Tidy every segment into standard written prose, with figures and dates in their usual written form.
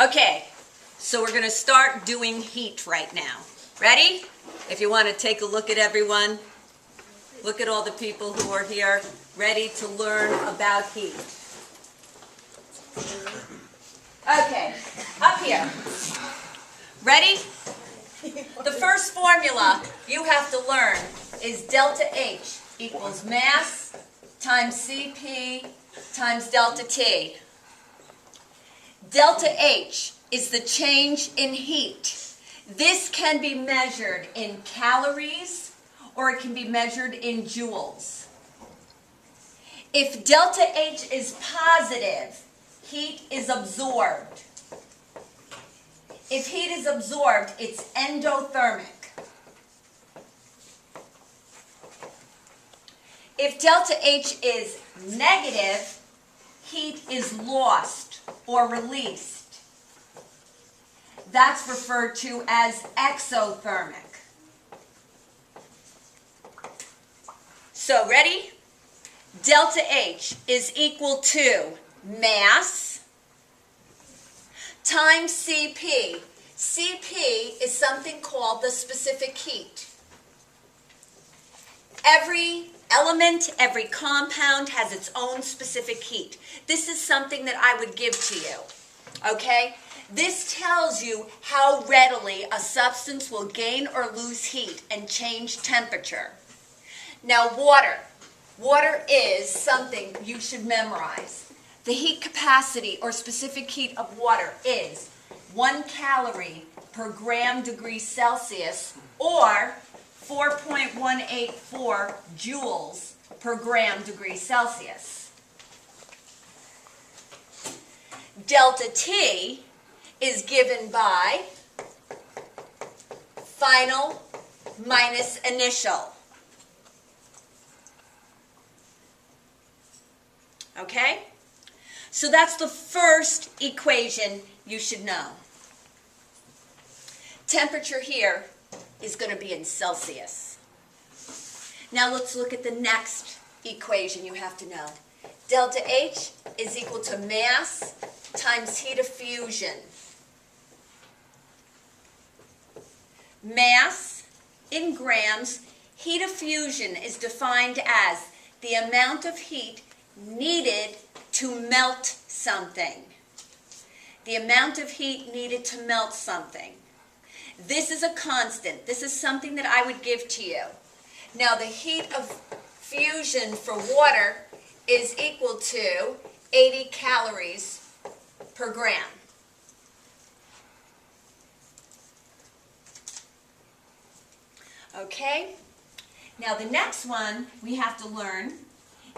Okay, so we're going to start doing heat right now. Ready? If you want to take a look at everyone, look at all the people who are here, ready to learn about heat. Okay, up here. Ready? The first formula you have to learn is delta H equals mass times Cp times delta T. Delta H is the change in heat. This can be measured in calories or it can be measured in joules. If delta H is positive, heat is absorbed. If heat is absorbed, it's endothermic. If delta H is negative, heat is lost or released. That's referred to as exothermic. So, ready? Delta H is equal to mass times Cp. Cp is something called the specific heat. Every element, every compound has its own specific heat. This is something that I would give to you, okay? This tells you how readily a substance will gain or lose heat and change temperature. Now, water. Water is something you should memorize. The heat capacity or specific heat of water is 1 calorie per gram degree Celsius or 4.184 joules per gram degree Celsius. Delta T is given by final minus initial. Okay? So that's the first equation you should know. Temperature here is going to be in Celsius. Now let's look at the next equation you have to know. Delta H is equal to mass times heat of fusion. Mass in grams, heat of fusion is defined as the amount of heat needed to melt something. The amount of heat needed to melt something. This is a constant. This is something that I would give to you. Now, the heat of fusion for water is equal to 80 calories per gram. Okay? Now, the next one we have to learn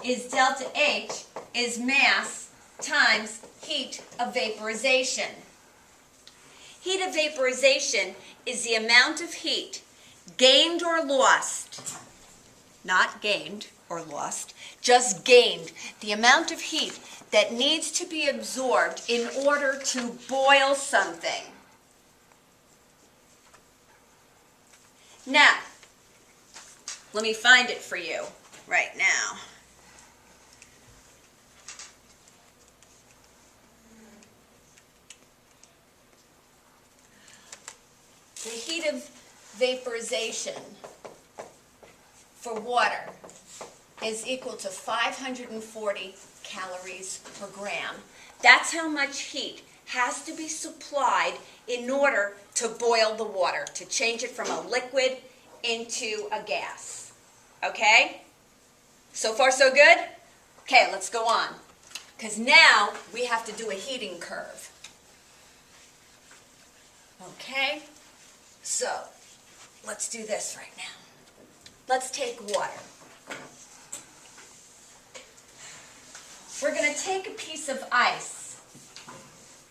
is delta H is mass times heat of vaporization. Heat of vaporization is the amount of heat gained or lost, not gained or lost, just gained, the amount of heat that needs to be absorbed in order to boil something. Now, let me find it for you right now. The heat of vaporization for water is equal to 540 calories per gram. That's how much heat has to be supplied in order to boil the water, to change it from a liquid into a gas. Okay? So far so good? Okay, let's go on. Because now we have to do a heating curve. Okay? So, let's do this right now. Let's take water. We're going to take a piece of ice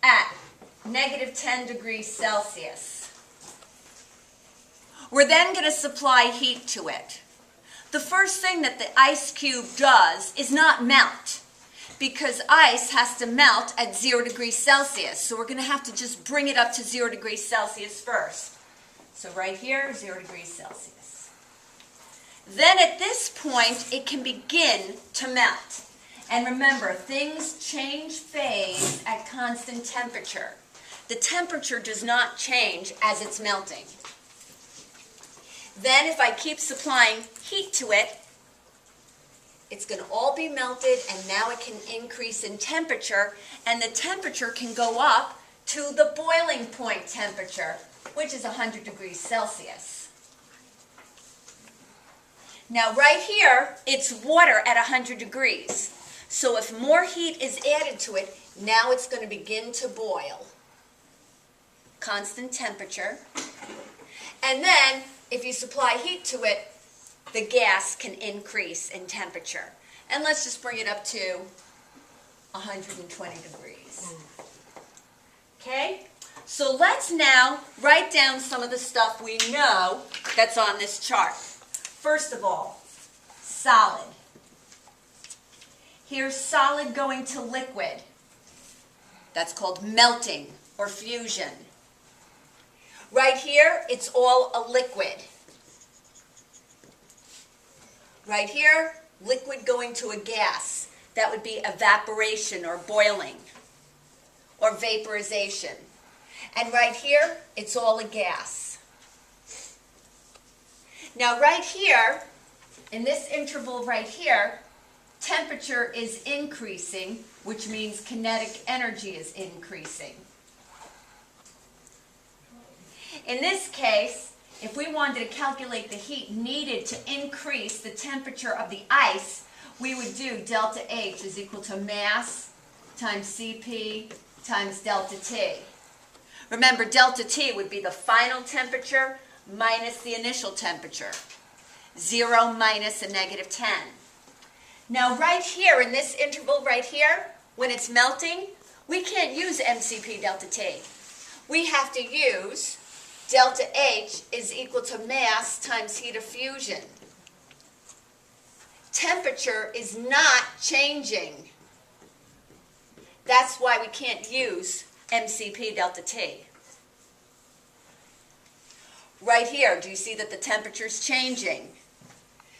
at negative 10 degrees Celsius. We're then going to supply heat to it. The first thing that the ice cube does is not melt, because ice has to melt at 0 degrees Celsius. So we're going to have to just bring it up to 0 degrees Celsius first. So right here, 0 degrees Celsius. Then at this point, it can begin to melt. And remember, things change phase at constant temperature. the temperature does not change as it's melting. Then if I keep supplying heat to it, it's going to all be melted, and now it can increase in temperature, and the temperature can go up to the boiling point temperature, which is 100 degrees Celsius. Now right here, it's water at 100 degrees. So if more heat is added to it, now it's going to begin to boil. Constant temperature. And then, if you supply heat to it, the gas can increase in temperature. And let's just bring it up to 120 degrees. Okay? So let's now write down some of the stuff we know that's on this chart. First of all, solid. Here's solid going to liquid. That's called melting or fusion. Right here, it's all a liquid. Right here, liquid going to a gas. That would be evaporation or boiling or vaporization. And right here, it's all a gas. Now right here, in this interval right here, temperature is increasing, which means kinetic energy is increasing. In this case, if we wanted to calculate the heat needed to increase the temperature of the ice, we would do delta H is equal to mass times Cp times delta T. Remember, delta T would be the final temperature minus the initial temperature. 0 minus a negative 10. Now right here, in this interval right here, when it's melting, we can't use MCP delta T. We have to use delta H is equal to mass times heat of fusion. Temperature is not changing. That's why we can't use MCP delta T. Right here, do you see that the temperature is changing?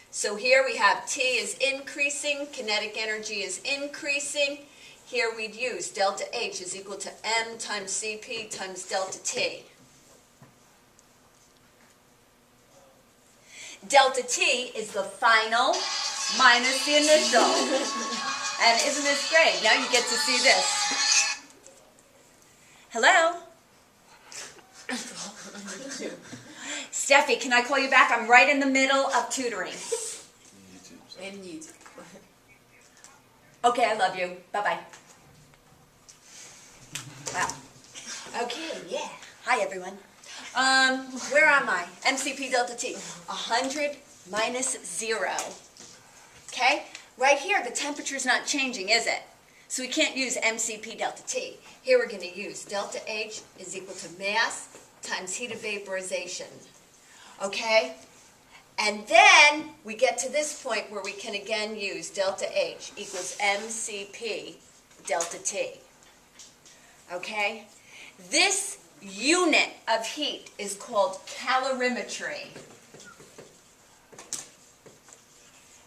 So here we have T is increasing, kinetic energy is increasing. Here we'd use delta H is equal to M times Cp times delta T. Delta T is the final minus the initial. And isn't this great? Now you get to see this. Hello? Steffi, can I call you back? I'm right in the middle of tutoring. And YouTube. Okay, I love you. Bye-bye. Wow. Okay, yeah. Hi, everyone. Where am I? MCP delta T. 100 minus 0. Okay? Right here, the temperature's not changing, is it? So we can't use MCP delta T. Here we're going to use delta H is equal to mass times heat of vaporization. Okay? And then we get to this point where we can again use delta H equals MCP delta T. Okay? This unit of heat is called calorimetry.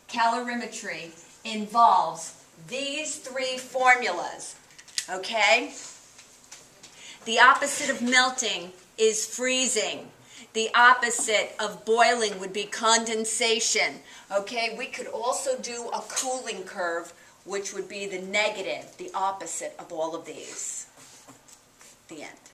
Calorimetry involves these three formulas. Okay? The opposite of melting is freezing. The opposite of boiling would be condensation. Okay, we could also do a cooling curve, which would be the negative, the opposite of all of these. The end.